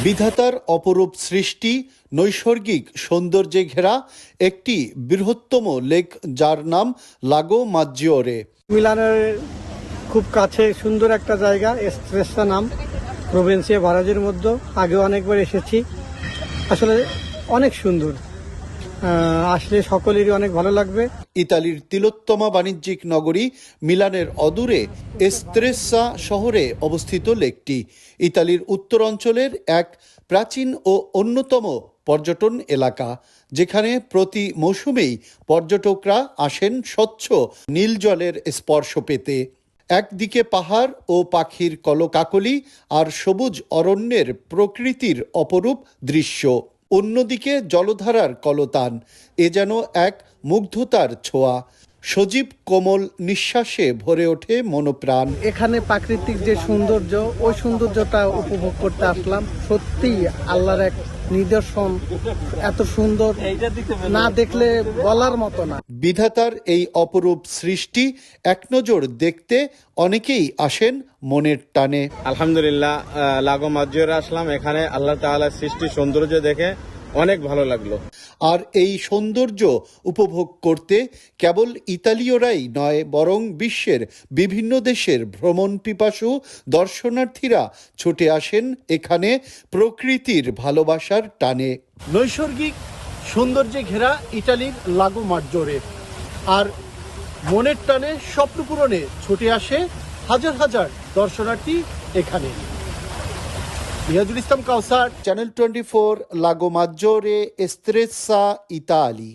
বিধাতার অপরূপ সৃষ্টি, নৈসর্গিক সৌন্দর্যে ঘেরা একটি বৃহত্তম লেক যার নাম লাগো মাজ্জিওরে। মিলানের খুব কাছে সুন্দর একটা জায়গা, এস্ট্রেসা নাম, প্রভিন্সিয়া ভারাজের মধ্যে। আগে অনেকবার এসেছি, আসলে অনেক সুন্দর, আসলে সকলেরই অনেক ভালো লাগবে। ইতালির তিলোত্তমা বাণিজ্যিক নগরী মিলানের অদূরে এস্ত্রেসা শহরে অবস্থিত লেকটি ইতালির উত্তরাঞ্চলের এক প্রাচীন ও অন্যতম পর্যটন এলাকা, যেখানে প্রতি মৌসুমেই পর্যটকরা আসেন স্বচ্ছ নীল জলের স্পর্শ পেতে। একদিকে পাহাড় ও পাখির কলকাকলি আর সবুজ অরণ্যের প্রকৃতির অপরূপ দৃশ্য, অন্যদিকে জলধারার কলতান, এ যেন এক মুগ্ধতার ছোঁয়া। সজীব কোমল নিঃশ্বাসে ভরে ওঠে মনোপ্রাণ। এখানে প্রাকৃতিক যে সৌন্দর্য, ওই সৌন্দর্যটা উপভোগ করতে আসলাম। সত্যিই আল্লাহর এক নিদর্শন, এত সুন্দর, না দেখলে বলার মতো না। বিধাতার এই অপরূপ সৃষ্টি এক নজর দেখতে অনেকেই আসেন মনের টানে। আলহামদুলিল্লাহ, লাগো মাজ্জিওরে আসলাম। এখানে আল্লাহ তাআলার সৃষ্টি সৌন্দর্য দেখে অনেক ভালো লাগলো। আর এই সৌন্দর্য উপভোগ করতে কেবল ইতালীয়রাই নয়, বরং বিশ্বের বিভিন্ন দেশের ভ্রমণ পিপাসু দর্শনার্থীরা ছুটে আসেন এখানে প্রকৃতির ভালোবাসার টানে। নৈসর্গিক সৌন্দর্যে ঘেরা ইতালির লাগো মাজ্জিওরে, আর মনের টানে স্বপ্ন পূরণে ছুটে আসে হাজার হাজার দর্শনার্থী এখানে। মিরাজুল ইসলাম কাউসার, চ্যানেল 24, লাগো মাজ্জিওরে, এস্ত্রেসা, ইতালি।